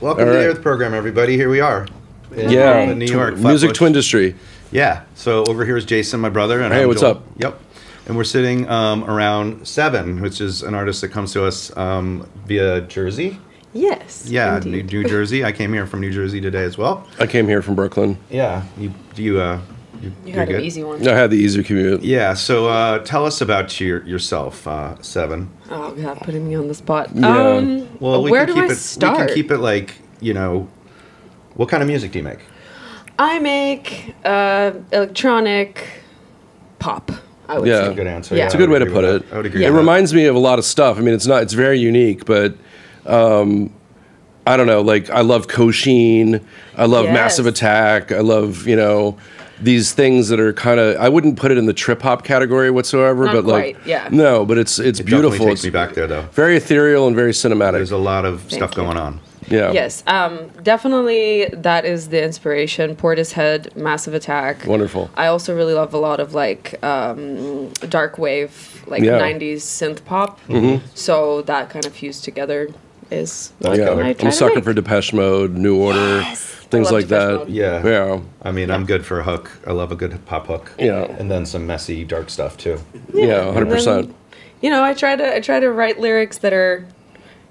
Welcome to the Earth program, everybody. Here we are. In New York. Music Twindustry. Yeah. So over here is Jason, my brother. And hey, what's Joel. up? Yep. And we're sitting around Seven, which is an artist that comes to us via Jersey. Yes. Yeah, New Jersey. I came here from New Jersey today as well. I came here from Brooklyn. Yeah. You had an easy one. I had the easy commute. Yeah. So tell us about yourself, Seven. Oh God, putting me on the spot. Yeah. Well, where do I start? We can keep it like, what kind of music do you make? I make electronic pop. I would say. Good answer. Yeah. It's a good way to put it. I would agree. It reminds me of a lot of stuff. I mean, it's very unique, but I don't know. Like, I love Kosheen. I love Massive Attack. I love, these things that are kind of, I wouldn't put it in the trip hop category whatsoever, Not but quite, like, yeah. no, but it's It beautiful. definitely takes me back there, though. Very ethereal and very cinematic. There's a lot of stuff going on. Yeah. Yes, definitely that is the inspiration. Portishead, Massive Attack. Wonderful. I also really love a lot of like dark wave, like 90s synth pop. Mm-hmm. So that kind of fused together is what Yeah. I I'm try a to sucker make. for Depeche Mode, New Order, things love like Depeche that. Mode. Yeah. Yeah. I mean, I'm good for a hook. I love a good pop hook. Yeah. And then some messy, dark stuff, too. Yeah, 100%. I try to write lyrics that are,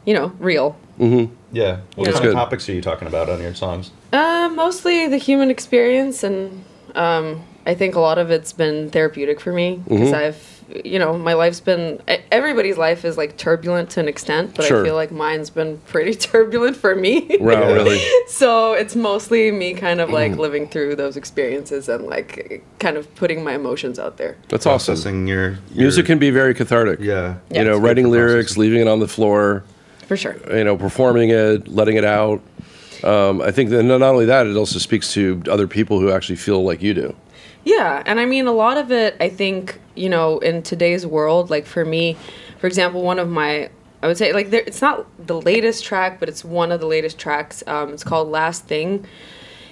real. Mm-hmm. Yeah. What That's kind of good. topics are you talking about on your songs? Mostly the human experience, and I think a lot of it's been therapeutic for me because I've, my life's been, everybody's life is like turbulent to an extent, but Sure. I feel like mine's been pretty turbulent for me. Wow, really? So it's mostly me kind of like living through those experiences and like kind of putting my emotions out there. That's awesome. Processing your Music can be very cathartic. Yeah. Yeah. It's Writing good for lyrics, processing. leaving it on the floor, For sure. performing it, letting it out. I think that not only that, it also speaks to other people who actually feel like you do. Yeah, and I mean, a lot of it, I think, in today's world, like for me, for example, one of my, I would say, like, it's not the latest track, but it's one of the latest tracks. It's called Last Thing.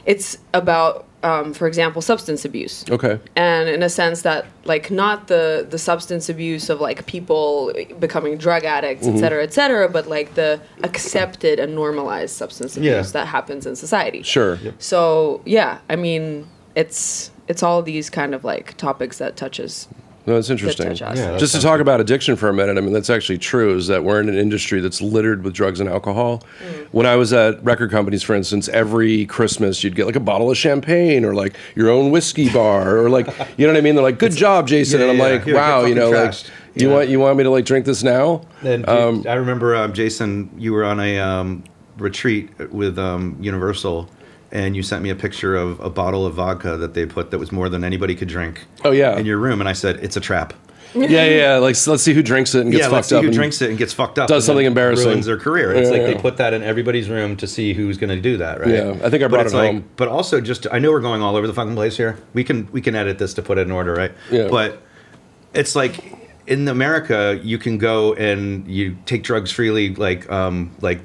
It's about, for example, substance abuse. Okay. And in a sense that, like, not the substance abuse of, like, people becoming drug addicts, et cetera, but, like, the accepted and normalized substance abuse that happens in society. Sure. Yep. So, yeah, I mean, it's all these kind of, like, topics that touches. No, that's interesting. That touch us. Yeah, Just to talk about addiction for a minute, I mean, that's actually true, is that we're in an industry that's littered with drugs and alcohol. When I was at record companies, for instance, every Christmas you'd get like a bottle of champagne or like your own whiskey bar or like, you know what I mean? They're like, good job, Jason. And I'm like, Here, wow, get fucking trashed. you want me to like drink this now? And I remember, Jason, you were on a retreat with Universal, and you sent me a picture of a bottle of vodka that they put that was more than anybody could drink. Oh, yeah. In your room, and I said, it's a trap. Yeah. Like, let's see who drinks it and gets Let's fucked see up. who and drinks it and gets fucked up. does and something then embarrassing. Ruins their career. It's like Yeah. they put that in everybody's room to see who's going to do that, right? Yeah, I think I brought it's it home. But also, I know we're going all over the fucking place here. We can edit this to put it in order, right? Yeah. But it's like in America, you can go and you take drugs freely, like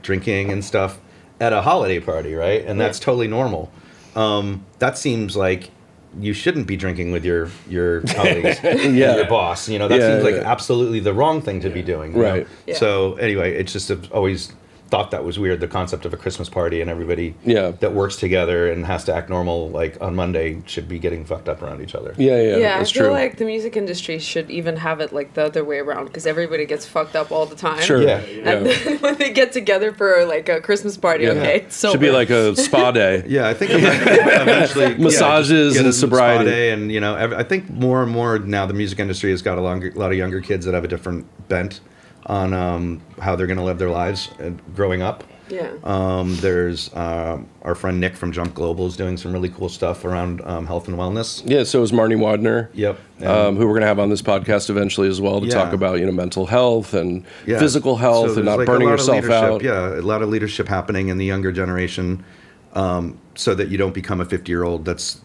drinking and stuff at a holiday party, right? And that's totally normal. That seems like you shouldn't be drinking with your colleagues and your boss. That seems like absolutely the wrong thing to be doing. you know? Right. Yeah. So anyway, it's just I've always thought that was weird, the concept of a Christmas party and everybody that works together and has to act normal, like on Monday, should be getting fucked up around each other. Yeah, I that's feel true. like the music industry should even have it like the other way around because everybody gets fucked up all the time. Sure. Yeah. And then when they get together for like a Christmas party, okay, it's so Should be like a spa day. Yeah, I think eventually Massages get and a sobriety. spa day, and I think more and more now the music industry has got a lot of younger kids that have a different bent on how they're going to live their lives growing up. Yeah. There's our friend Nick from Jump Global is doing some really cool stuff around health and wellness. Yeah, so is Marnie Wadner. Yep. Who we're going to have on this podcast eventually as well to talk about mental health and physical health So and there's not burning a lot of yourself out. leadership. Yeah, a lot of leadership happening in the younger generation, so that you don't become a 50-year-old that's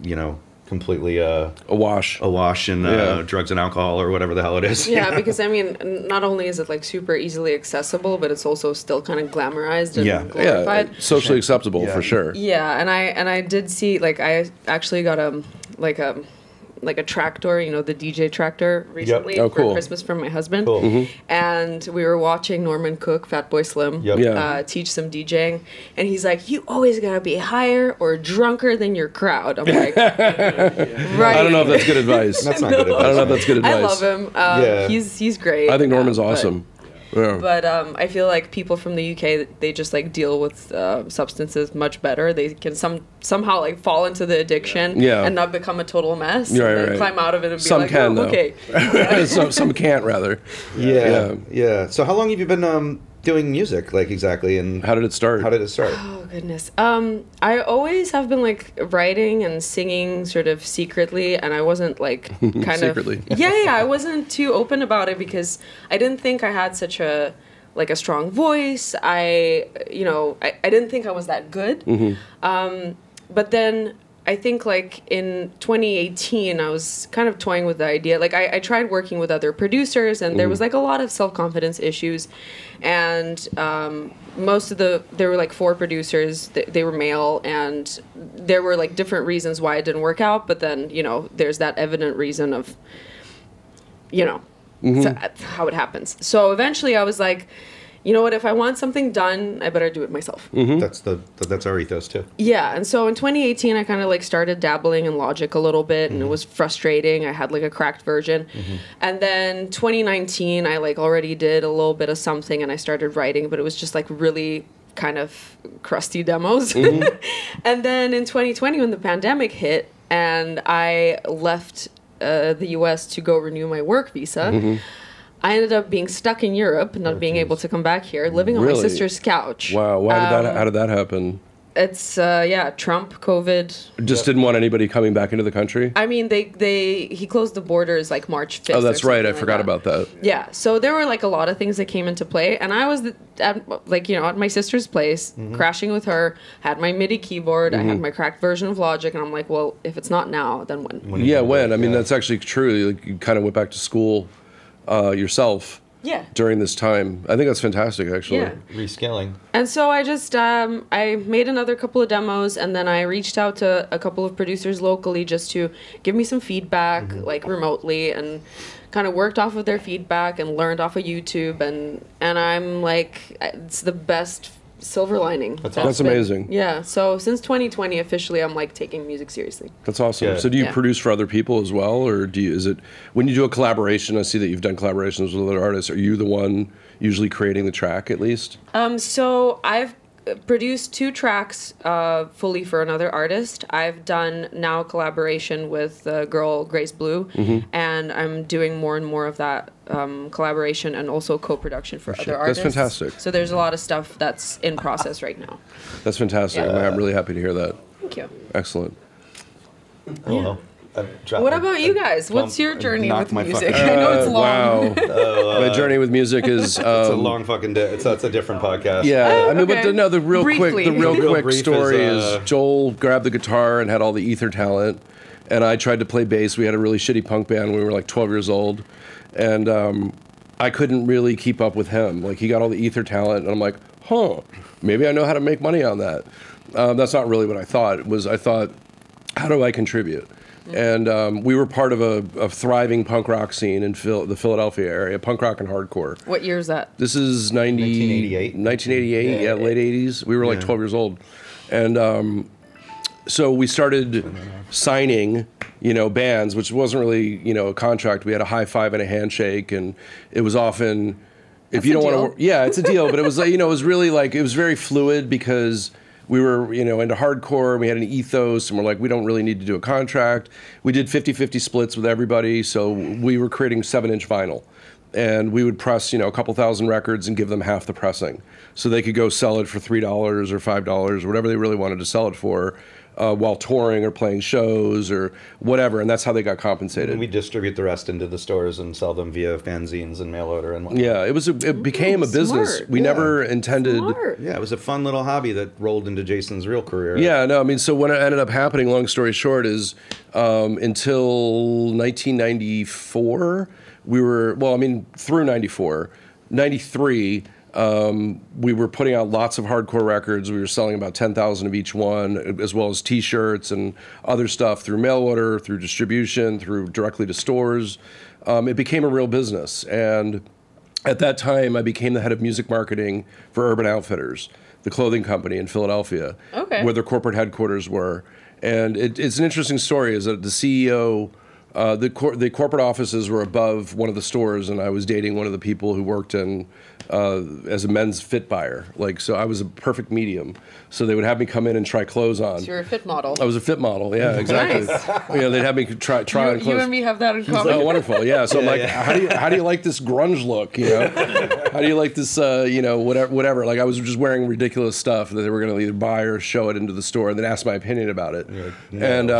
completely Awash in drugs and alcohol or whatever the hell it is. Yeah, because I mean, not only is it like super easily accessible, but it's also still kind of glamorized and glorified. socially acceptable for sure. Yeah, and I did see like I actually got like a tractor, you know, the DJ tractor recently Oh, cool. for Christmas from my husband. Cool. And we were watching Norman Cook, Fatboy Slim, Yep. Yeah. teach some DJing. And he's like, you always gotta be higher or drunker than your crowd. I'm like, right. I don't know if that's good advice. That's not good advice. I don't know if that's good advice. I love him. Yeah. He's great. I think Norman's but- awesome. Yeah. But I feel like people from the UK, they just like deal with substances much better. They can somehow like fall into the addiction Yeah. and not become a total mess. Right, and then right. climb out of it and be Some like, can, oh, though. okay. some can't, rather. Yeah. So how long have you been doing music, like, exactly? And How did it start? how did it start? Oh goodness. I always have been like writing and singing sort of secretly, and I wasn't like kind Secretly. of yeah. I wasn't too open about it because I didn't think I had such a strong voice. I didn't think I was that good. But then I think like in 2018, I was kind of toying with the idea. Like I tried working with other producers, and there was like a lot of self-confidence issues, and there were like 4 producers. They were male, and there were like different reasons why it didn't work out. But then there's that evident reason of so that's how it happens. So eventually, I was like, you know what? If I want something done, I better do it myself. That's our ethos too. Yeah, and so in 2018, I kind of like started dabbling in Logic a little bit, and it was frustrating. I had like a cracked version, and then 2019, I like already did a little bit of something, and I started writing, but it was just like really kind of crusty demos. And then in 2020, when the pandemic hit, and I left the U.S. to go renew my work visa. I ended up being stuck in Europe, not being able to come back here, living on my Really? sister's couch. Wow. How did that happen? It's Trump, COVID. Just didn't want anybody coming back into the country? I mean, he closed the borders like March 5th. Oh, that's or right. I something forgot like about that. Yeah, so there were like a lot of things that came into play, and I was at my sister's place, crashing with her. Had my MIDI keyboard, I had my cracked version of Logic, and I'm like, well, if it's not now, then when? When? I mean, that's actually true. Like, you kind of went back to school yourself Yeah. during this time. I think that's fantastic, actually. Yeah. Rescaling. And so I just I made another couple of demos, and then I reached out to a couple of producers locally just to give me some feedback, like remotely, and kind of worked off of their feedback and learned off of YouTube, and I'm like, it's the best silver lining. That's amazing. Yeah. So since 2020, officially, I'm like taking music seriously. That's awesome. Yeah. So do you Yeah. produce for other people as well, or is it when you do a collaboration? I see that you've done collaborations with other artists. Are you the one usually creating the track at least? So I've produced 2 tracks fully for another artist. I've done now a collaboration with the girl Grace Blue, and I'm doing more and more of that collaboration and also co-production for other That's artists. fantastic. So there's a lot of stuff that's in process right now. That's fantastic. Yeah. I'm really happy to hear that. Thank you. Excellent. Hello. What about you guys? What's your journey knock with my music? fucking- I know it's long. Wow. My journey with music is. It's a long fucking day. It's a different podcast. Yeah, Oh, I mean, okay. but the real Briefly. quick, Real brief story is, is Joel grabbed the guitar and had all the ether talent, and I tried to play bass. We had a really shitty punk band when we were like 12 years old, and I couldn't really keep up with him. Like, he got all the ether talent, and I'm like, maybe I know how to make money on that. That's not really what I thought. I thought, how do I contribute? And we were part of a thriving punk rock scene in the Philadelphia area, punk rock and hardcore. What year is that? This is 1988. 1988, yeah, late 80s. We were like 12 years old. And so we started signing, bands, which wasn't really, a contract. We had a high five and a handshake, and it was often, if you don't want to, yeah, it's a deal. But it was like, it was really like, it was very fluid because we were, into hardcore, and we had an ethos, and we're like, we don't really need to do a contract. We did 50-50 splits with everybody, so we were creating 7-inch vinyl. And we would press, a couple thousand records and give them half the pressing. So they could go sell it for $3 or $5 or whatever they really wanted to sell it for while touring or playing shows or whatever. And that's how they got compensated. And we distribute the rest into the stores and sell them via fanzines and mail order and whatnot. Yeah, it became a business. Smart. We never intended. Smart. Yeah, it was a fun little hobby that rolled into Jason's real career. Yeah, no, I mean, so what ended up happening, long story short, is until 1994, through 94, 93, We were putting out lots of hardcore records. We were selling about 10,000 of each one, as well as T-shirts and other stuff through mail order, through distribution, through directly to stores. It became a real business. And at that time, I became the head of music marketing for Urban Outfitters, the clothing company in Philadelphia, where their corporate headquarters were. And it's an interesting story, is that the CEO... the corporate offices were above one of the stores, and I was dating one of the people who worked in as a men's fit buyer. Like, so I was a perfect medium. So they would have me come in and try clothes on. So you're a fit model. I was a fit model, yeah, exactly. Nice. You know, they'd have me try on clothes. You and me have that in common. Oh, wonderful, yeah. So I'm like, how do you like this grunge look? You know, how do you like this? You know, whatever. Like, I was just wearing ridiculous stuff that they were going to either buy or show it into the store, and then ask my opinion about it. No. And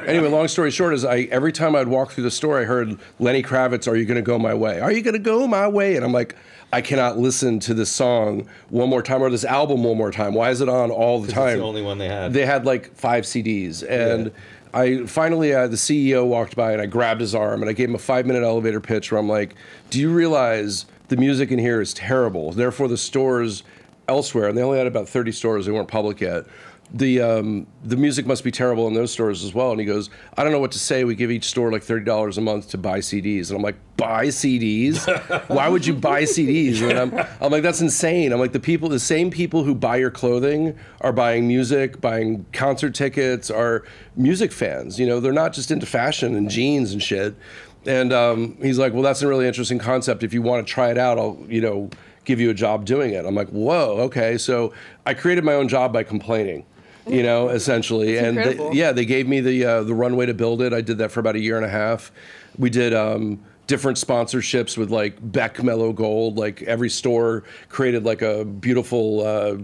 anyway, long story short is every time I'd walk through the store, I heard Lenny Kravitz, "Are you going to go my way? Are you going to go my way?" And I'm like, I cannot listen to this song one more time or this album one more time. Why is it on all the time? It's the only one they had. They had like 5 CDs. And I finally, the CEO walked by and I grabbed his arm and I gave him a 5-minute elevator pitch where I'm like, do you realize the music in here is terrible? Therefore, the stores elsewhere, and they only had about 30 stores, they weren't public yet, the music must be terrible in those stores as well. And he goes, I don't know what to say. We give each store like $30 a month to buy CDs. And I'm like, buy CDs? Why would you buy CDs? And I'm like, that's insane. I'm like, the same people who buy your clothing are buying music, buying concert tickets, are music fans. You know, they're not just into fashion and jeans and shit. And he's like, well, that's a really interesting concept. If you want to try it out, I'll, you know, give you a job doing it. I'm like, whoa, okay. So I created my own job by complaining. You know, essentially. That's and they gave me the runway to build it. I did that for about 1.5 years. We did different sponsorships with like Beck Mellow Gold. Like every store created like a beautiful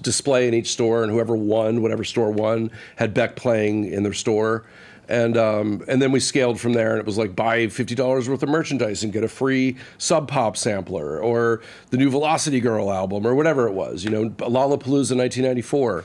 display in each store, and whatever store won, had Beck playing in their store. And then we scaled from there, and it was like buy $50 worth of merchandise and get a free Sub Pop sampler, or the new Velocity Girl album, or whatever it was. You know, Lollapalooza 1994.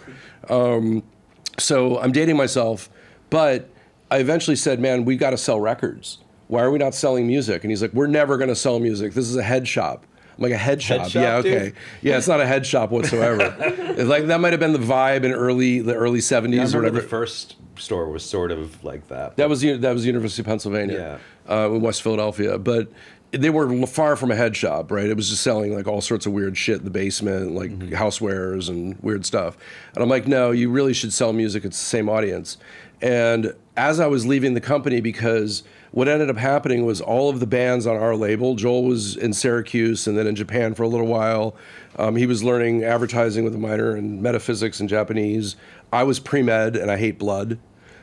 So I'm dating myself, but I eventually said, man, we got to sell records. Why are we not selling music? And he's like, we're never going to sell music. This is a head shop. I'm like, a head shop? Yeah, okay. Dude? Yeah, it's not a head shop whatsoever. It's like, that might have been the vibe in the early 70s, Yeah, I or remember whatever. the first store was sort of like that. That was University of Pennsylvania, in West Philadelphia. But they were far from a head shop, right? It was just selling like all sorts of weird shit in the basement, like housewares and weird stuff. And I'm like, no, you really should sell music. It's the same audience. And as I was leaving the company, because what ended up happening was all of the bands on our label, Joel was in Syracuse and then in Japan for a little while. He was learning advertising with a minor in metaphysics and Japanese. I was pre-med and I hate blood.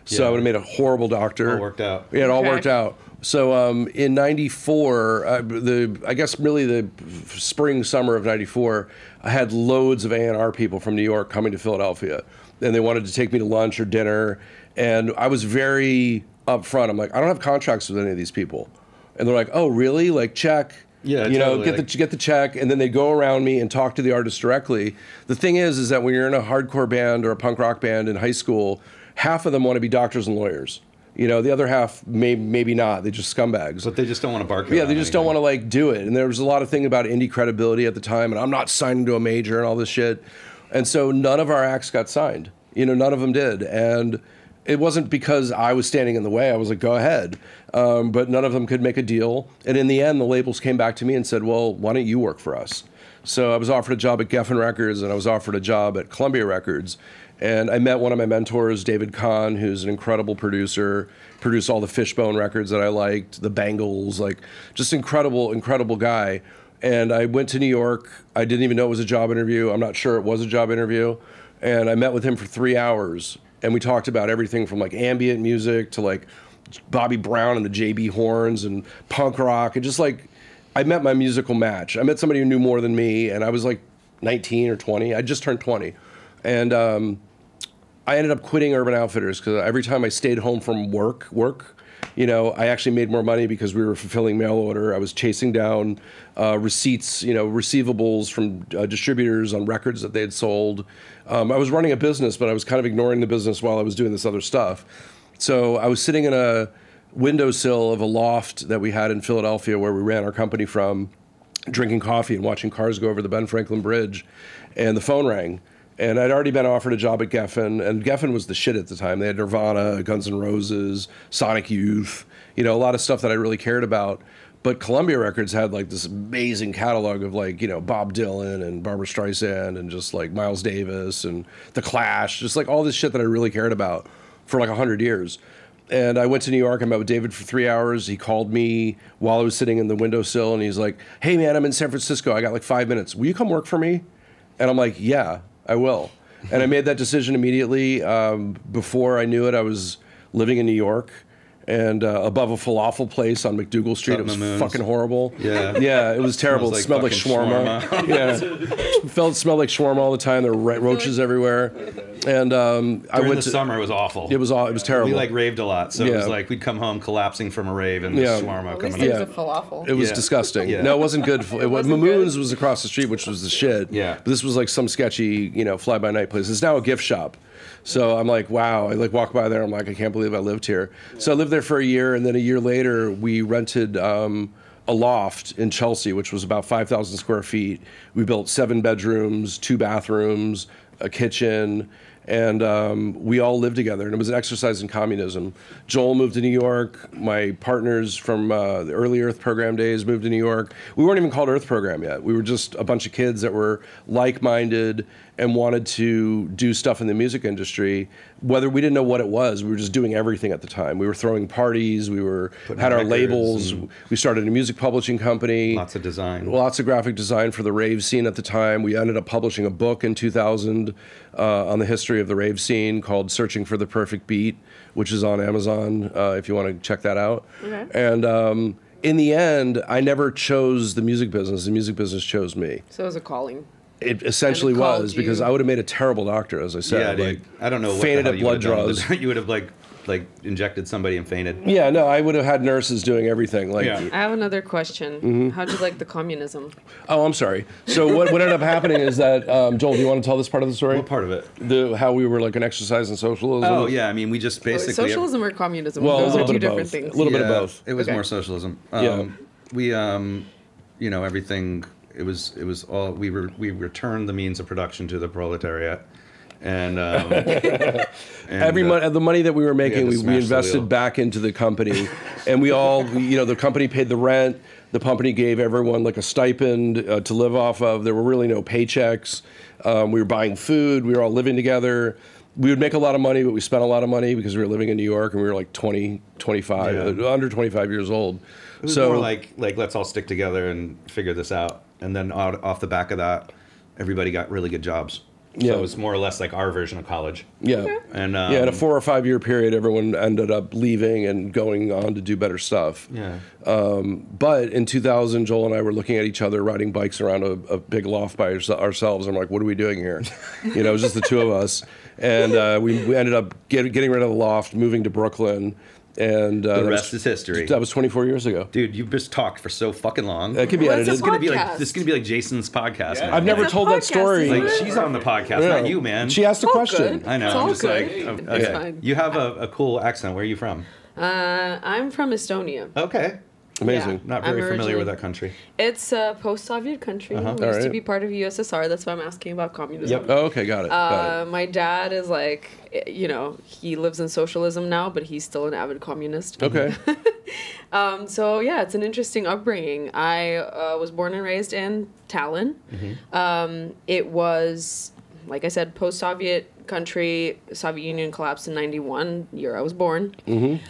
So I would have made a horrible doctor. All worked out. Yeah, it all worked out. So in '94, I guess really the spring, summer of '94, I had loads of A&R people from New York coming to Philadelphia. And they wanted to take me to lunch or dinner. And I was very upfront. I'm like, I don't have contracts with any of these people. And they're like, oh, really? Like, check. Yeah, you know, totally. get the check, and then they go around me and talk to the artist directly. The thing is that when you're in a hardcore band or a punk rock band in high school, half of them want to be doctors and lawyers. You know, the other half maybe not. They're just scumbags. But they just don't want to barcode. Yeah, they just don't want to like do it. And there was a lot of thing about indie credibility at the time, and I'm not signing to a major and all this shit. And so none of our acts got signed. You know, none of them did. And it wasn't because I was standing in the way. I was like, go ahead. But none of them could make a deal. And in the end, the labels came back to me and said, well, why don't you work for us? So I was offered a job at Geffen Records, and I was offered a job at Columbia Records. And I met one of my mentors, David Kahn, who's an incredible producer, produced all the Fishbone records that I liked, the Bangles, like just incredible, incredible guy. And I went to New York. I didn't even know it was a job interview. I'm not sure it was a job interview. And I met with him for 3 hours. And we talked about everything from like ambient music to like Bobby Brown and the JB Horns and punk rock. And just like, I met my musical match. I met somebody who knew more than me. And I was like 19 or 20. I just turned 20. And I ended up quitting Urban Outfitters because every time I stayed home from work, you know, I actually made more money because we were fulfilling mail order. I was chasing down receipts, you know, receivables from distributors on records that they had sold. I was running a business, but I was kind of ignoring the business while I was doing this other stuff. So I was sitting in a windowsill of a loft that we had in Philadelphia where we ran our company from. drinking coffee and watching cars go over the Ben Franklin Bridge, and the phone rang. And I'd already been offered a job at Geffen, and Geffen was the shit at the time. They had Nirvana, Guns N' Roses, Sonic Youth, you know, a lot of stuff that I really cared about. But Columbia Records had like this amazing catalog of like, you know, Bob Dylan and Barbra Streisand and just like Miles Davis and The Clash, just like all this shit that I really cared about for like 100 years. And I went to New York. I met with David for 3 hours. He called me while I was sitting in the windowsill, and he's like, "Hey, man, I'm in San Francisco. I got like 5 minutes. Will you come work for me?" And I'm like, "Yeah, I will." And I made that decision immediately. Before I knew it, I was living in New York and above a falafel place on McDougal Street. It was fucking horrible. Yeah, yeah, it was terrible. It smelled like shawarma. Yeah, smelled like shawarma all the time. There were roaches everywhere. And I went to summer. It was awful. It was terrible. We like raved a lot, so it was like we'd come home collapsing from a rave and the shawarma coming up. It was a falafel. It was disgusting. No, it wasn't good. Mamoon's was across the street, which was the shit. Yeah, but this was like some sketchy, you know, fly by night place. It's now a gift shop. So I'm like, wow. I like walk by there. I'm like, I can't believe I lived here. So I lived there for a year, and then a year later, we rented a loft in Chelsea, which was about 5,000 square feet. We built 7 bedrooms, 2 bathrooms, a kitchen, and we all lived together, and it was an exercise in communism. Joel moved to New York. My partners from the early Earth Program days moved to New York. We weren't even called Earth Program yet. We were just a bunch of kids that were like-minded and wanted to do stuff in the music industry. Whether we didn't know what it was, we were just doing everything at the time. We were throwing parties. We had our labels. We started a music publishing company. Lots of design. Lots of graphic design for the rave scene at the time. We ended up publishing a book in 2000 on the history of the rave scene called Searching for the Perfect Beat, which is on Amazon if you want to check that out. Okay. And in the end, I never chose the music business. The music business chose me. So it was a calling. It essentially was, because I would have made a terrible doctor, as I said. Yeah, dude. Like, I don't know what fainted the hell at you blood would have done draws. with it. You would have like injected somebody and fainted. Yeah, no, I would have had nurses doing everything. Like, I have another question. How'd you like the communism? Oh, I'm sorry. So what ended up happening is that, Joel, do you want to tell this part of the story? What part of it? How we were like an exercise in socialism? Oh, yeah. I mean, we just basically... Socialism or communism? Well, those a are little two bit of different both. things. A little bit of both. It was more socialism. We, you know, everything... It was all we returned the means of production to the proletariat, and the money that we were making, we invested back into the company, and we all, you know, the company paid the rent. The company gave everyone like a stipend to live off of. There were really no paychecks. We were buying food. We were all living together. We would make a lot of money, but we spent a lot of money because we were living in New York and we were like 20, 25, under 25 years old. It was more like let's all stick together and figure this out. And then off the back of that, everybody got really good jobs. So it was more or less like our version of college. Yeah. Okay. And in a 4 or 5 year period, everyone ended up leaving and going on to do better stuff. Yeah. But in 2000, Joel and I were looking at each other riding bikes around a big loft by ourselves. I'm like, what are we doing here? You know, it was just the two of us. And we ended up getting rid of the loft, moving to Brooklyn. And the rest is history. That was 24 years ago. Dude, you've just talked for so fucking long. That could be edited. This is gonna be like Jason's podcast. I've never told that story. Like, she's on the podcast, not you, man. She asked a question. Good. I know. It's I'm all just good. like, It's fine. You have a cool accent. Where are you from? I'm from Estonia. Okay. Amazing. Yeah. Not very familiar with that country. It's a post-Soviet country. We used to be part of USSR. That's why I'm asking about communism. Yep. Oh, okay, got it. My dad is like, you know, he lives in socialism now, but he's still an avid communist. Okay. So yeah, it's an interesting upbringing. I was born and raised in Tallinn. It was, like I said, post-Soviet country. Soviet Union collapsed in '91, year I was born.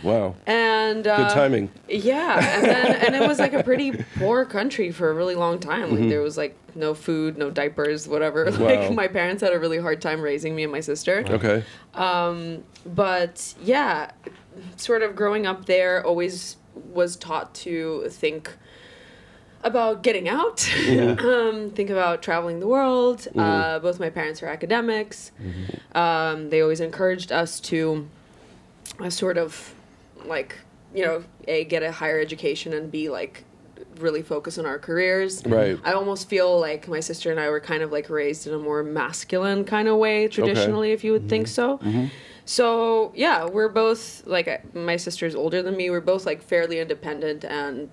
Wow. And good timing. Yeah, and it was like a pretty poor country for a really long time. Like there was like no food, no diapers, whatever. Wow. Like my parents had a really hard time raising me and my sister. Okay. But yeah, sort of growing up there, always was taught to think about getting out, think about traveling the world. Both my parents are academics. They always encouraged us to sort of like, you know, A, get a higher education, and B, like really focus on our careers. Right. I almost feel like my sister and I were kind of like raised in a more masculine kind of way traditionally, if you would think so. So yeah, we're both like, my sister's older than me. We're both like fairly independent and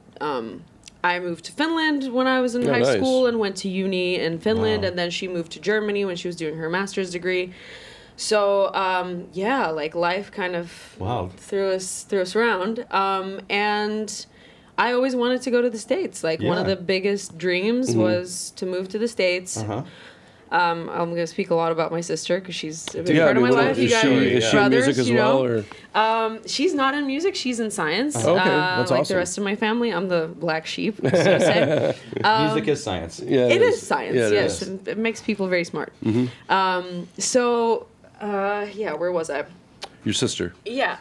I moved to Finland when I was in high school and went to uni in Finland, and then she moved to Germany when she was doing her master's degree. So yeah, like life kind of threw us around, and I always wanted to go to the States. Like one of the biggest dreams was to move to the States. I'm going to speak a lot about my sister because she's a big part of my life. Is she in music as well? Or? She's not in music. She's in science. Okay, that's like awesome. the rest of my family, I'm the black sheep, so to say. Music is science. Yeah, it is science, yeah, yes. It makes people very smart. Where was I? Your sister. Yeah.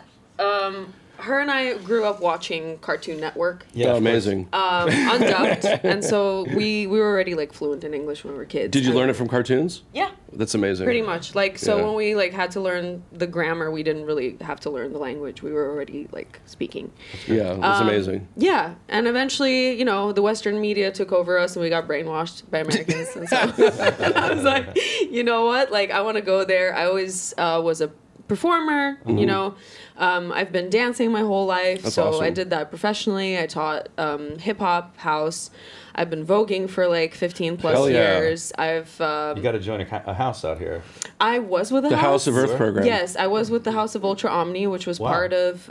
Her and I grew up watching Cartoon Network. Yeah, amazing. Undubbed. And so we were already like fluent in English when we were kids. Did you learn it from cartoons? Yeah. That's amazing. Pretty much. Like, so when we like had to learn the grammar, we didn't really have to learn the language. We were already like speaking. Yeah, that's amazing. Yeah. And eventually, you know, the Western media took over us and we got brainwashed by Americans. And so and I was like, you know what? Like, I want to go there. I always was a performer, you know. I've been dancing my whole life, That's so awesome. I did that professionally. I taught hip hop, house. I've been voguing for like 15 plus Hell yeah. years. I've You got to join a house out here. I was with The House of Earth program. Yes, I was with the House of Ultra Omni, which was part of.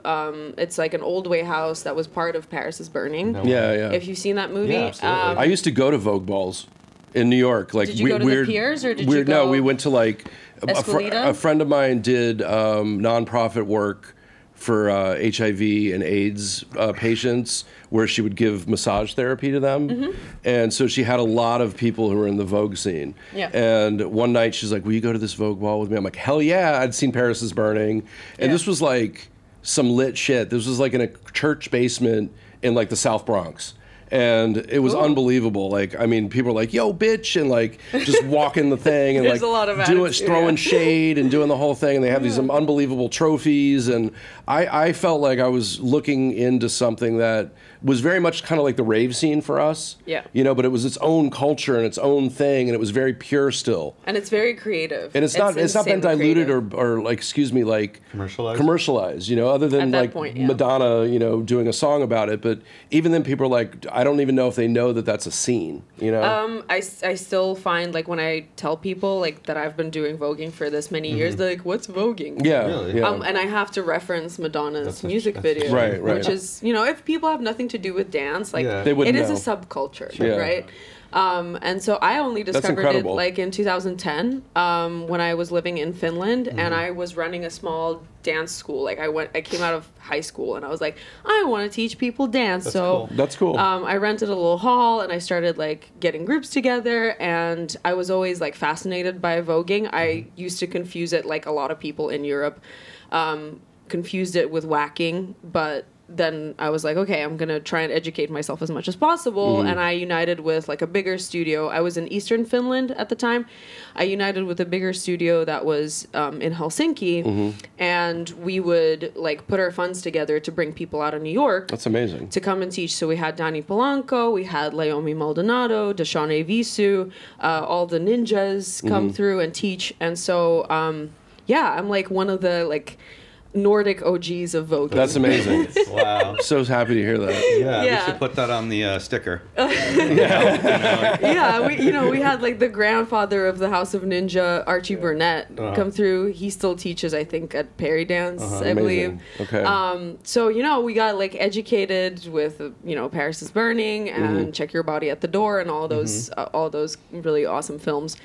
It's like an old way house that was part of Paris is Burning. Yeah. If you've seen that movie, Yeah, absolutely. I used to go to Vogue balls in New York. Like, Did you go to the Piers or did you go? No, we went to like Escalita? a friend of mine did nonprofit work for HIV and AIDS patients, where she would give massage therapy to them. And so she had a lot of people who were in the Vogue scene. Yeah. And one night she's like, will you go to this Vogue ball with me? I'm like, hell yeah. I'd seen Paris is Burning. And this was like some lit shit. This was like in a church basement in like the South Bronx. And it was unbelievable. Like, I mean, people were like, yo, bitch, and like just walking the thing and There's like a lot of doing, attitude, throwing shade and doing the whole thing. And they have these unbelievable trophies. And I felt like I was looking into something that was very much kind of like the rave scene for us. Yeah. You know, but it was its own culture and its own thing. And it was very pure still. And it's very creative. And it's not been insanely diluted creative. or like, excuse me, like Commercialized? you know, other than At that like point, yeah. Madonna, you know, doing a song about it. But even then people are like, I don't even know if they know that that's a scene, you know? I still find, like, when I tell people, like, that I've been doing voguing for this many years, they're like, what's voguing? Yeah. Really? Yeah. And I have to reference Madonna's music that's video. Right. Which is, you know, if people have nothing to do with dance, like, Yeah. They wouldn't it is know. a subculture, Yeah. right? And so I only discovered it incredible. like in 2010 when I was living in Finland and I was running a small dance school. Like I came out of high school and I was like, I want to teach people dance. So cool. That's cool. I rented a little hall and I started like getting groups together, and I was always like fascinated by voguing. I used to confuse it, like a lot of people in Europe confused it with whacking, but then I was like, okay, I'm gonna try and educate myself as much as possible. And I united with like a bigger studio. I was in Eastern Finland at the time. I united with a bigger studio that was in Helsinki, and we would like put our funds together to bring people out of New York. That's amazing. To come and teach. So we had Danny Polanco, we had Leomi Maldonado, Deshane Visu, all the ninjas come through and teach. And so, I'm like one of the like Nordic OGs of voguing. That's amazing. Wow. So happy to hear that. Yeah, Yeah. we should put that on the sticker. Yeah, we had like the grandfather of the House of Ninja, Archie Burnett, come through. He still teaches, I think, at Perry Dance, I believe. Okay. So, you know, we got like educated with, you know, Paris is Burning and Check Your Body at the Door and all those really awesome films.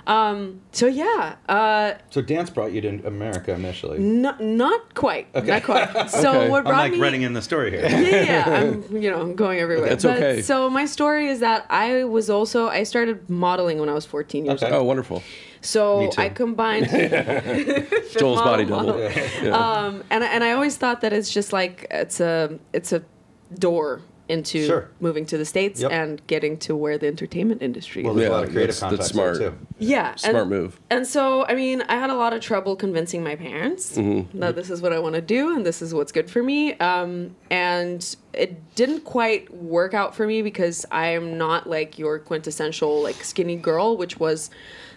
So dance brought you to America initially. not quite. Not quite. So what I'm brought like me writing in the story here. yeah, I'm going everywhere. That's okay. So my story is that I started modeling when I was 14 years Okay. old. Oh, wonderful. So Me too. I combined Joel's body double. model. Yeah. And I always thought that it's just like it's a door into Sure. moving to the States Yep. and getting to where the entertainment industry is. Well, there's a Yeah, lot of creative that's contacts smart. there, too. Yeah. Smart move. And so, I mean, I had a lot of trouble convincing my parents that this is what I want to do and this is what's good for me. And it didn't quite work out for me because I am not like your quintessential like skinny girl, which was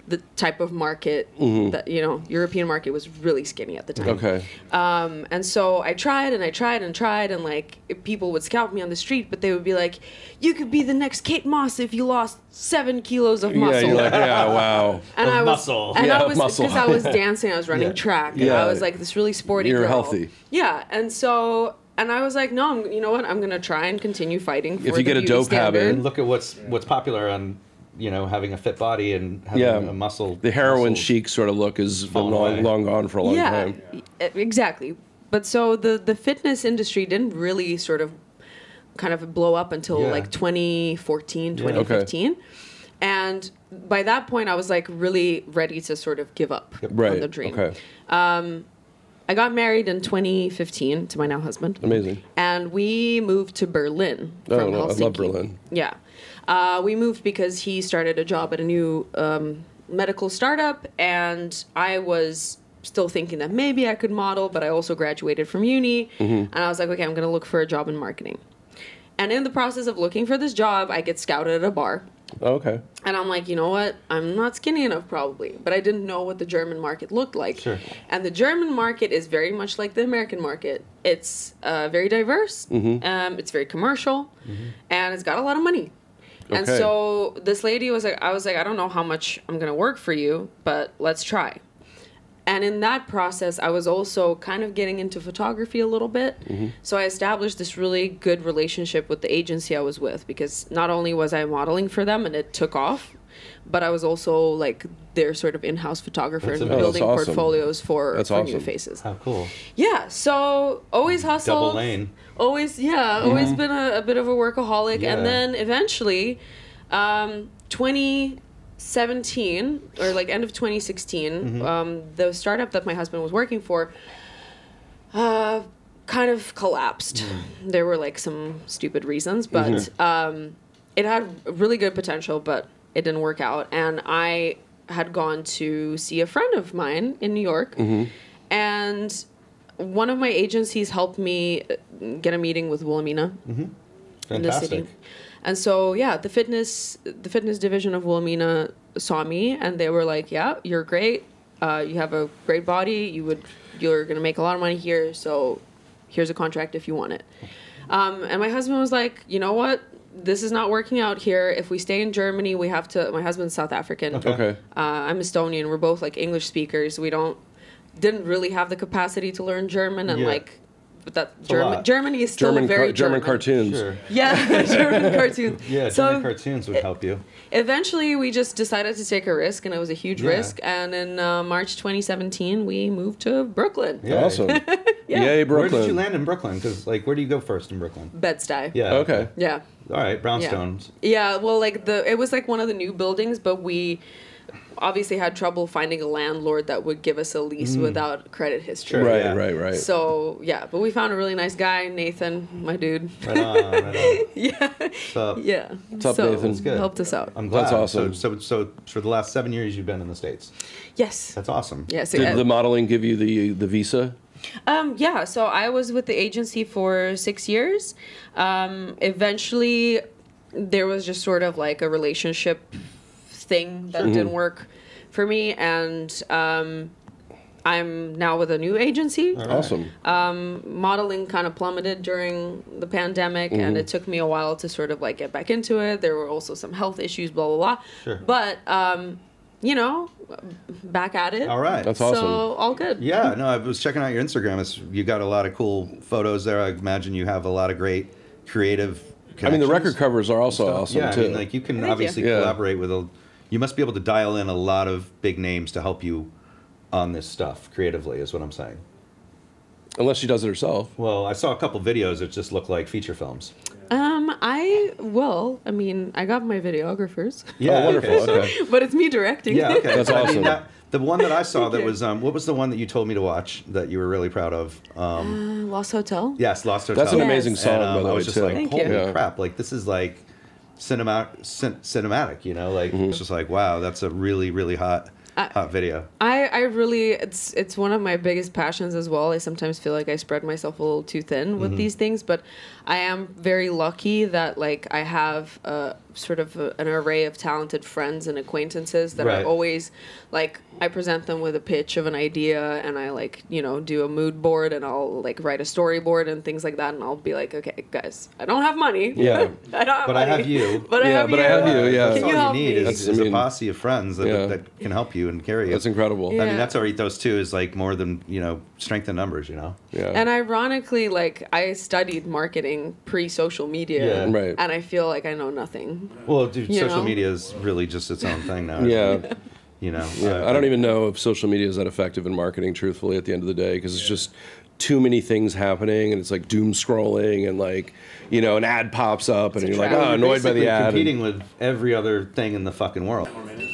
the type of market that, you know, European market was really skinny at the time. Okay. And so I tried and I tried and tried, and like people would scout me on the street street, but they would be like, "You could be the next Kate Moss if you lost 7 kilos of muscle." Yeah, you're like, yeah, wow. And I was, muscle. and Yeah, I was muscle. because I was dancing, I was running track, and Yeah. I was like this really sporty You're girl. healthy. Yeah, and so. And I was like, no, you know what? I'm gonna try and continue fighting for If you get a beauty dope standard. habit- And look at what's popular on, having a fit body and having a muscle. The heroin muscles. chic sort of look has been Fallen away. long gone for a long time. Exactly. But so the fitness industry didn't really sort of kind of blow up until Yeah. like 2014, 2015. And by that point, I was like really ready to sort of give up on Right. the dream. Okay. I got married in 2015 to my now husband. Amazing. And we moved to Berlin Oh, from no, I Helsinki. love Berlin. Yeah. We moved because he started a job at a new medical startup, and I was still thinking that maybe I could model, but I also graduated from uni. And I was like, okay, I'm going to look for a job in marketing. And in the process of looking for this job, I get scouted at a bar. Oh, okay. And I'm like, you know what? I'm not skinny enough probably, but I didn't know what the German market looked like. Sure. And the German market is very much like the American market. It's very diverse. It's very commercial, and it's got a lot of money. And Okay. so this lady was like, I don't know how much I'm gonna work for you, but let's try. And in that process, I was also kind of getting into photography a little bit. So I established this really good relationship with the agency I was with, because not only was I modeling for them and it took off, but I was also like their sort of in-house photographer and amazing. building That's awesome. portfolios for new awesome. faces. How cool. Yeah, so always hustled. Double lane. Always been a bit of a workaholic. Yeah. And then eventually, 2017, or like end of 2016, the startup that my husband was working for kind of collapsed. There were like some stupid reasons, but it had really good potential, but it didn't work out. And I had gone to see a friend of mine in New York, and one of my agencies helped me get a meeting with Wilhelmina in the city. Fantastic. And so, yeah, the fitness division of Wilhelmina saw me, and they were like, "Yeah, you're great. You have a great body. You're gonna make a lot of money here. So, here's a contract if you want it." And my husband was like, "You know what? This is not working out here. If we stay in Germany, we have to." My husband's South African. Okay. I'm Estonian. We're both like English speakers. We didn't really have the capacity to learn German, and Yeah. like, but that a lot. Germany is still very German German. cartoons. Sure. Yeah, German cartoons. Yeah, So German cartoons would help you. eventually, we just decided to take a risk, and it was a huge Yeah. risk. And in March 2017, we moved to Brooklyn. Yeah. Awesome. Yeah. Yay, Where Brooklyn. did you land in Brooklyn? Because, like, where do you go first in Brooklyn? Bed-Stuy. Yeah. Okay. Yeah. All right, brownstones. Yeah, well, like it was like one of the new buildings, but we obviously had trouble finding a landlord that would give us a lease without credit history. Sure. Right, Yeah. right. So yeah, but we found a really nice guy, Nathan, my dude. Right on, right on. Yeah, What's up? yeah. What's up, so, Nathan? That's good. Helped us out. I'm glad. That's awesome. So for the last 7 years, you've been in the States. Yes. That's awesome. Yes. Did the modeling give you the visa? Yeah, so I was with the agency for 6 years. Eventually, there was just sort of like a relationship thing that didn't work for me, and I'm now with a new agency. All right. Awesome. Modeling kind of plummeted during the pandemic, and it took me a while to sort of like get back into it. There were also some health issues, blah, blah, blah. Sure. But, you know, back at it. All right. That's So, awesome. all good. Yeah, no, I was checking out your Instagram. You got a lot of cool photos there. I imagine you have a lot of great creative I mean, the record connections. covers are also awesome Yeah, too. I mean, like you can Thank obviously you. Yeah. collaborate with you must be able to dial in a lot of big names to help you on this stuff creatively, is what I'm saying. Unless she does it herself. Well, I saw a couple videos that just look like feature films. I mean, I got my videographers, Oh, wonderful. Okay. but it's me directing. Yeah, okay. That's But I mean, awesome. the one that I saw that you. was, what was the one that you told me to watch that you were really proud of? Lost Hotel. Yes, Lost Hotel. That's an Yes. amazing song, And, by the I way, was just too. like, Thank holy you. Yeah. crap! Like this is like cinematic, you know? Like it's just like, wow, that's a really, really hot video. I really, it's one of my biggest passions as well. I sometimes feel like I spread myself a little too thin with these things, but I am very lucky that like I have sort of an array of talented friends and acquaintances that Right. are always like, I present them with a pitch of an idea, and I like, you know, do a mood board, and I'll like write a storyboard and things like that, and I'll be like, okay, guys, I don't have money. Yeah. I don't have But money. I have you. But I Yeah, have but you. I have you, yeah. That's Can all you you help need me? is, I a mean- posse of friends that, Yeah. that can help you and carry you. That's incredible. Yeah. I mean, that's our ethos too. Is like more than, you know, strength in numbers. You know. Yeah. And ironically, like, I studied marketing pre-social media, Yeah. Right. and I feel like I know nothing. Well, dude, You social know? media is really just its own thing now. Yeah. You know. I don't even know if social media is that effective in marketing, truthfully, at the end of the day, because it's just too many things happening, and it's like doom scrolling, and like, you know, an ad pops up, and a you're like, trap. oh, annoyed by the Basically ad. and- competing with every other thing in the fucking world.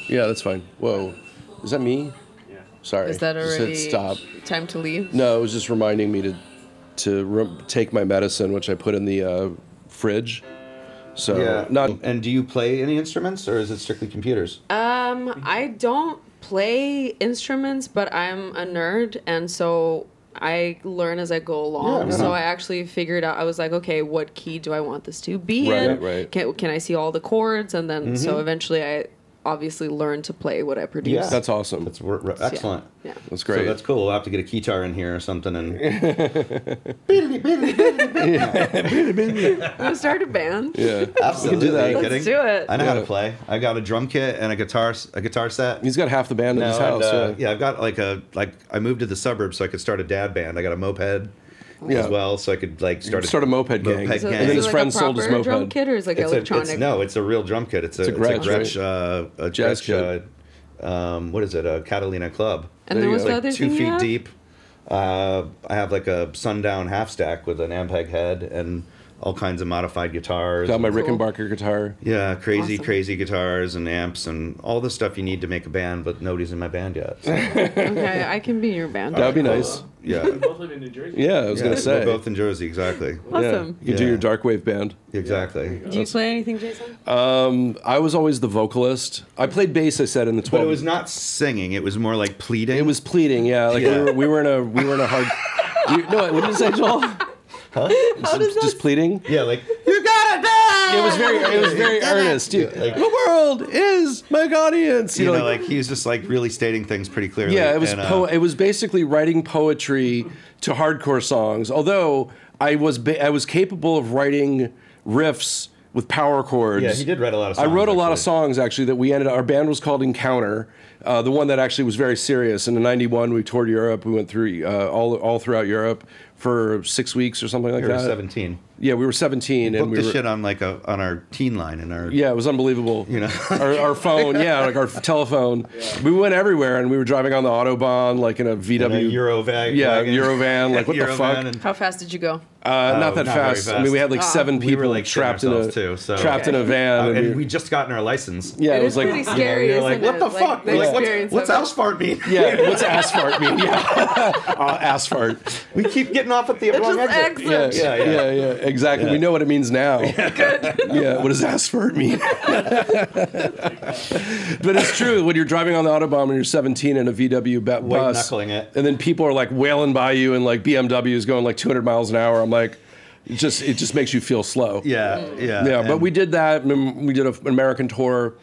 yeah, that's fine. Whoa. Is that me? Yeah. Sorry. Is that Just hit already stop. time to leave? No, it was just reminding me to take my medicine, which I put in the fridge. So not And do you play any instruments, or is it strictly computers? I don't play instruments, but I'm a nerd, and so I learn as I go along. Yeah, so right. I actually figured out, I was like, okay, what key do I want this to be Right, in? right. Can I see all the chords? And then, so eventually I obviously learned to play what I produce. Yeah. that's awesome. That's excellent. Yeah. That's So great. that's cool. We'll have to get a guitar in here or something. And I'm gonna start a band. yeah. absolutely, that. Are you Let's kidding? do it. I know how to Yeah. play. I got a drum kit and a guitar set. He's got half the band in his house. Yeah, I've got I moved to the suburbs so I could start a dad band. I got a moped Yeah. as well, so I could like start a moped gang. So And then is his it friend like a sold his proper drum moped. kit, or is it like electronic? No, it's a real drum kit. It's a Gretsch, a Jazz Gretsch, what is it? A Catalina Club. And There then you what's go. the Like other 2 thing you feet have? deep. I have like a sundown half stack with an Ampeg head and all kinds of modified guitars. Got my and- Rickenbacker guitar. Yeah, crazy, Awesome. crazy guitars and amps and all the stuff you need to make a band, but nobody's in my band yet. So, Okay, I can be your band. That'd be nice. yeah. We both live in New Jersey. Yeah, I was Yeah, gonna say. We're both in Jersey, exactly. Awesome. Yeah. You can do Yeah. your dark wave band. Exactly. Do you play anything, Jason? I was always the vocalist. I played bass. I said in the 12. But it was not singing, it was more like pleading. It was pleading. Yeah, like Yeah. we were in a hard. No, what did you say, Joel? Huh? Just pleading. Yeah, like, you gotta die! It was very earnest. Dude. Like- The world is my audience. You know, like he was just like really stating things pretty clearly. Yeah, it was and, it was basically writing poetry to hardcore songs. Although I was capable of writing riffs with power chords. Yeah, he did write a lot of songs. I wrote a lot of actually. songs actually that we ended. Our band was called Encounter, the one that actually was very serious. And in '91, we toured Europe. We went through all throughout Europe for 6 weeks or something like We were that. 17. Yeah, we were 17, and Booked we the were. shit on like on our teen line and our Yeah, it was unbelievable. You know. our phone, yeah, like our telephone. We went everywhere, and we were driving on the autobahn, like in a VW. in a Eurovan. Yeah, wagon. Eurovan. Like what the Eurovan fuck? and- How fast did you go? Not that not very fast. I mean, we had like fast. 7 We people were, like, trapped shitting in a ourselves, too, so- trapped in a van, and we just gotten our license. yeah, it was like pretty scary. You're like, isn't what it? the Like, fuck? the We're like, experience what's of it. asphalt mean? yeah. What's asphalt mean? Yeah, asphalt. We keep getting off at the wrong just exit. exit. Yeah, Yeah. yeah. Exactly. We know what it means now. Yeah. What does asphalt mean? But it's true. When you're driving on the autobahn when you're 17 in a VW bus, White-knuckling it. and then people are like wailing by you, and like BMWs going like 200 miles an hour. I'm like, it just makes you feel slow. Yeah, yeah. Yeah, but and- we did that. And we did an American tour.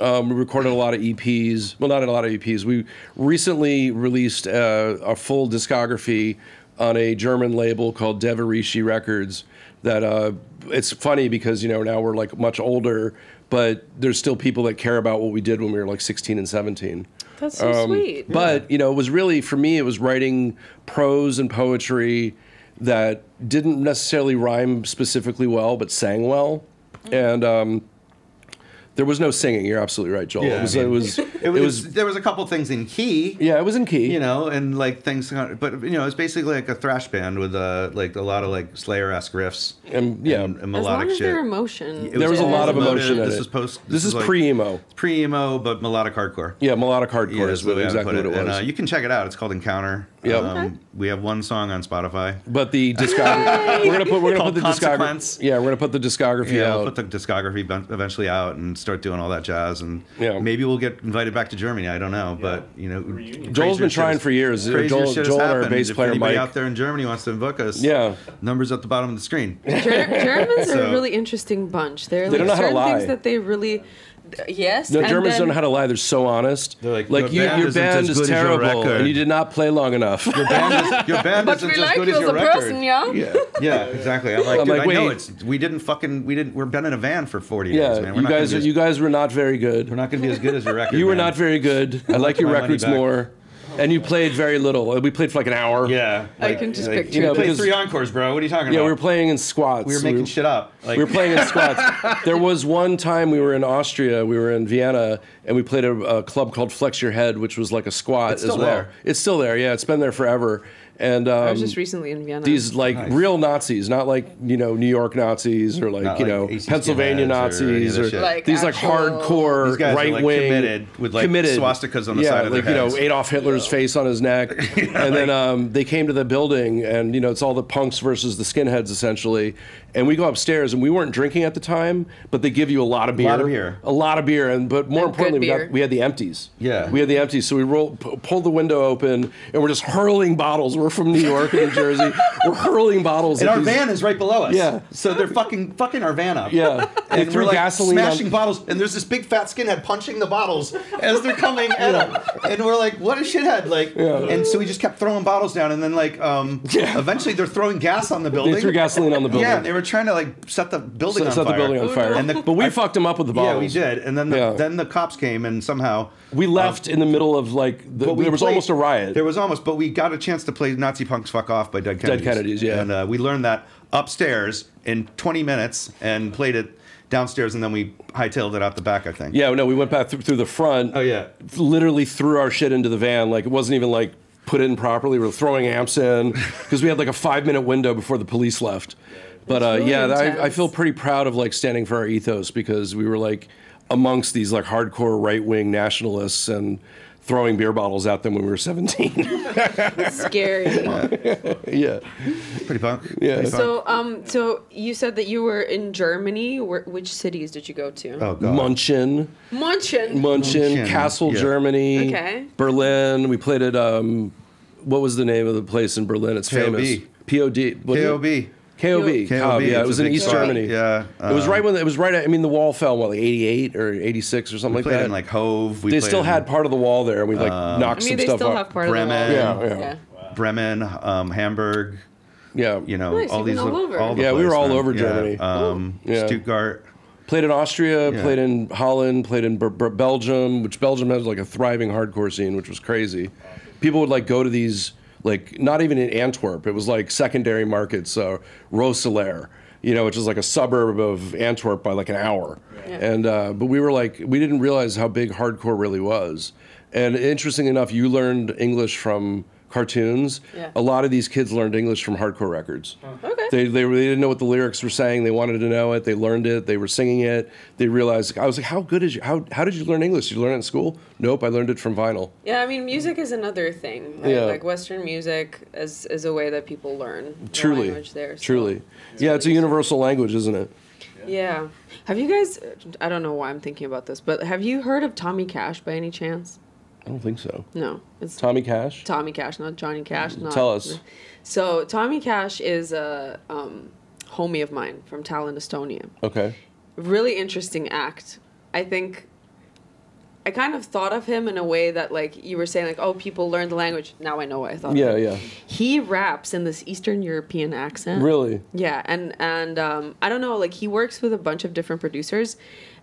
We recorded a lot of EPs. Well, not a lot of EPs. We recently released a full discography on a German label called Devarishi Records. That it's funny because now we're like much older, but there's still people that care about what we did when we were like 16 and 17. That's so sweet. But it was really, for me, it was writing prose and poetry that didn't necessarily rhyme specifically well, but sang well. And there was no singing. You're absolutely right, Joel. Yeah, it was there was a couple things in key. yeah, it was in key. And like things, but it's basically like a thrash band with like a lot of like Slayer-esque riffs And yeah, and As melodic long as shit. there's emotion. It there was a lot of emotive. emotion in This it. was post. This is like pre-emo. Pre-emo, but melodic hardcore. Yeah, melodic hardcore Yeah, is that's the way I would exactly put what it was. And you can check it out. It's called Encounter. Yep. Okay. We have one song on Spotify. But the discography, we're gonna put Called the Consequence. discography. Yeah, we're gonna put the discography Yeah, out. we'll put the discography eventually out and start doing all that jazz, and Yeah. maybe we'll get invited migrated back to Germany. I don't know, but you know, Joel's been trying for years. Joel and our bass player Mike. Mike Out there in Germany wants to book us. Yeah, numbers at the bottom of the screen. Germans are a really interesting bunch. They're they like don't know how to certain lie. things that they really. Yes. No, Germans don't know how to lie. They're so honest. They're like your band is terrible, and you did not play long enough. Your band but isn't we as like good you as as your a record. person, yeah. Yeah, exactly. I'm like, I'm dude, like, I know wait. we've been in a van for 40 days, man. You guys were not very good. We're not going to be as good as your record. You were man. not very good. I like your my money records back. more. And you played very little. We played for like an hour. Yeah, I can just picture. You know, played because- 3 encores, bro. What are you talking about? Yeah, we were playing in squats. We were making shit up. Like, we were playing in squats. There was one time we were in Austria, we were in Vienna, and we played a club called Flex Your Head, which was like a squat It's still as well. there. It's still there, yeah. It's been there forever. And I was just recently in Vienna. these like Nice. real Nazis, not like New York Nazis or like Not you like know AC Pennsylvania skinheads or any Nazis of or, that shit. Like these like actual- hardcore These guys are, right like, wing committed with, like, swastikas on the side of their like you know heads. Adolf Hitler's face on his neck, and then they came to the building, and you know it's all the punks versus the skinheads essentially, and we go upstairs, and we weren't drinking at the time, but they give you a lot of beer, A lot of beer. and but more And importantly good beer. we had the empties. Yeah. We had the empties, so we pulled the window open, and we're just hurling bottles. We're from New York and New Jersey. We're hurling bottles. And at our these- van is right below us. Yeah. So they're fucking our van up. Yeah. They And threw we're like gasoline smashing on- bottles, and there's this big fat skinhead punching the bottles as they're coming at him. And we're like, what a shithead. Like, and so we just kept throwing bottles down, and then like eventually they're throwing gas on the building. They threw gasoline on the building. Yeah, and they were trying to like set the building on Set fire. the building on fire. And But we fucked them up with the bottles. Yeah, we did. And then then the cops came, and somehow We left in the middle of like but we there was played- almost a riot. There was almost, but we got a chance to play Nazi Punks Fuck Off by Dead Kennedys. Dead Kennedys, yeah. And we learned that upstairs in 20 minutes and played it downstairs, and then we hightailed it out the back, I think. Yeah, no, we went back through the front. Oh, yeah. Literally threw our shit into the van. Like, it wasn't even like put in properly. We were throwing amps in because we had like a 5-minute window before the police left. But really I intense. feel pretty proud of like standing for our ethos because we were like amongst these like hardcore right wing nationalists and throwing beer bottles at them when we were 17. Scary. Yeah. Pretty punk. Yeah. Pretty punk. So you said that you were in Germany. Which cities did you go to? Oh, God. Munchen, Munchen. Castle, yeah. Germany, Okay. Berlin. We played at what was the name of the place in Berlin? It's famous. KOB. POD. Wasn't it? KOB. KOB. Yeah, it it's was a in big East spot. Germany. Yeah. It was right when I mean, the wall fell. What, like 88 or 86 or something We like played that. in like Hove. They still had part of the wall there, and we like knocked I mean, some they stuff still off. have part of the Bremen. wall. Yeah. Bremen, Hamburg. Yeah. You know, Nice, all you've these been all little, over. all the Yeah, we were place, all man. over Yeah. Germany. Yeah. Stuttgart. Played in Austria, Yeah. played in Holland, played in Belgium, which Belgium has like a thriving hardcore scene, which was crazy. People would like go to these, like not even in Antwerp. It was like secondary markets, Roeselare, you know, which is like a suburb of Antwerp by like an hour. Yeah. And but we were like, we didn't realize how big hardcore really was. And interesting enough, you learned English from cartoons. Yeah. A lot of these kids learned English from hardcore records. Okay. They didn't know what the lyrics were saying. They wanted to know it. They learned it. They were singing it. They realized, I was like, how good is you? How did you learn English? Did you learn it in school? Nope, I learned it from vinyl. Yeah, I mean, music is another thing. Right? Yeah. Like Western music is a way that people learn the Truly. language there. so Truly. Yeah, it's a universal language, isn't it? Yeah. Have you guys? I don't know why I'm thinking about this, but have you heard of Tommy Cash by any chance? I don't think so. No, it's Tommy Cash? Tommy Cash, not Johnny Cash. Not, Tell us. So Tommy Cash is a homie of mine from Tallinn, Estonia. Okay. Really interesting act. I think I kind of thought of him in a way that, like, you were saying, like, oh, people learn the language. Now I know what I thought. Yeah, of him. yeah. He raps in this Eastern European accent. Really? Yeah, and I don't know, like, he works with a bunch of different producers,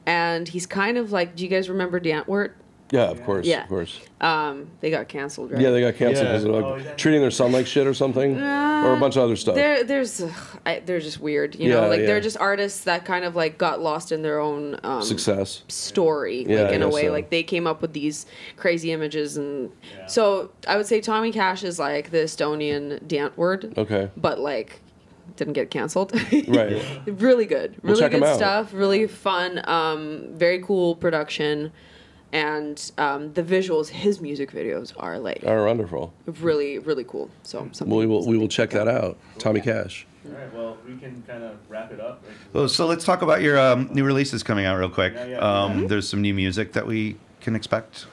and he's kind of like, do you guys remember the Antwerp? Yeah, of course. Yeah. Of course. They got canceled, right? Yeah, they got canceled Yeah. because of like, treating their son like shit or something, or a bunch of other stuff. They're just weird, you know. Yeah, Like yeah. they're just artists that kind of like got lost in their own Success. story, Yeah, like in I a guess way. so. Like they came up with these crazy images, and so I would say Tommy Cash is like the Estonian Dantword, Okay. but like didn't get canceled. Right. Really good, We'll really check 'em good out. stuff. Really fun, very cool production. And the visuals, his music videos are like Are wonderful. really, really cool. So something We will check that out. Tommy Cash. All right, well, we can kind of wrap it up. Well, so let's talk about your new releases coming out real quick. Yeah. There's some new music that we can expect.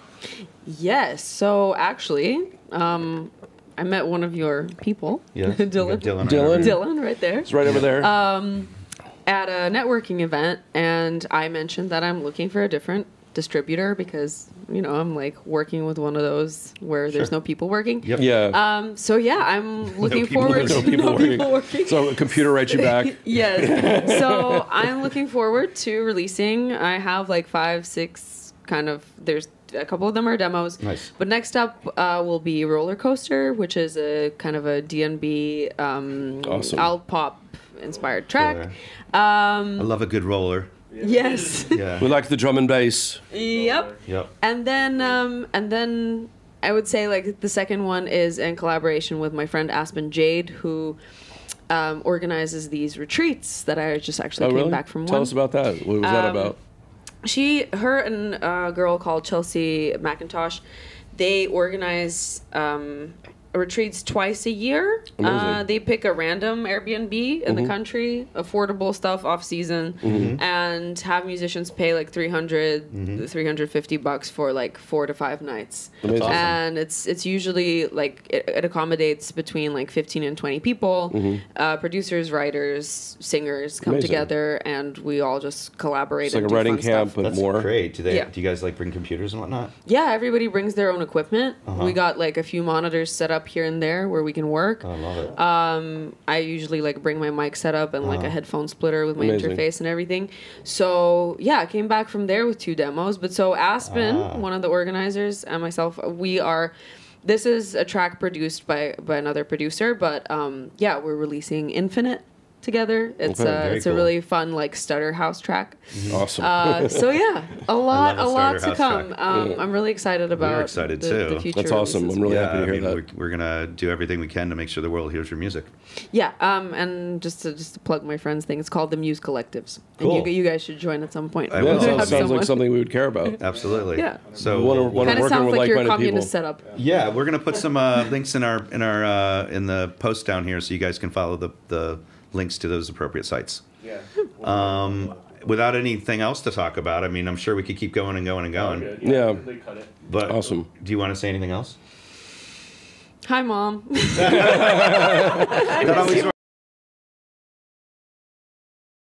Yes. So actually, I met one of your people, Yes. Dylan. Dylan. Dylan, right there. It's right over there. At a networking event, and I mentioned that I'm looking for a different distributor because I'm like working with one of those where there's no people working. Yep. Yeah. So yeah, I'm looking people forward working. to no people working. So a computer writes you back. Yes. So I'm looking forward to releasing. I have like 5, 6 kind of. There's a couple of them are demos. Nice. But next up will be Roller Coaster, which is a kind of a D&B Awesome. alt pop inspired track. Sure. I love a good roller. Yes. Yeah. We like the drum and bass. Yep. Yep. And then I would say like the second one is in collaboration with my friend Aspen Jade, who organizes these retreats that I just actually came back from. Tell us about that. What was that about? Her and a girl called Chelsea McIntosh, they organize retreats twice a year. Amazing. They pick a random Airbnb in the country, affordable stuff off season, and have musicians pay like $350 for like 4 to 5 nights. Amazing. Awesome. And it's usually like it accommodates between like 15 and 20 people. Producers, writers, singers come Amazing. together, and we all just collaborate. It's like and a do writing fun camp, stuff. but That's more. great. Do Yeah. you guys like bring computers and whatnot? Yeah, everybody brings their own equipment. We got like a few monitors set up here and there where we can work. I love it. I usually like bring my mic set up and like a headphone splitter with my Amazing. interface and everything. So yeah, I came back from there with 2 demos. But so Aspen, one of the organizers, and myself, we are. This is a track produced by another producer, but yeah, we're releasing Infinite together. It's very it's cool. a really fun like stutter house track. Awesome. So yeah, a lot love a to starter come. house track. I'm really excited about. excited the too. future. That's awesome. releases. I'm really Yeah, happy to I hear mean, that. we're gonna do everything we can to make sure the world hears your music. Yeah, and just to plug my friend's thing, it's called the Muse Collectives. Cool. And you guys should join at some point. I Yeah, will. it sounds, Have sounds like someone. something we would care about. Absolutely. Yeah. So One we'll- Kind of working sounds with like your like-minded communist people. setup. yeah, we're gonna put some links in our in the post down here, so you guys can follow the links to those appropriate sites. Yeah. Without anything else to talk about, I mean, I'm sure we could keep going and going and going. Good. Yeah. They cut it. But Awesome. Do you want to say anything else? Hi, Mom. That always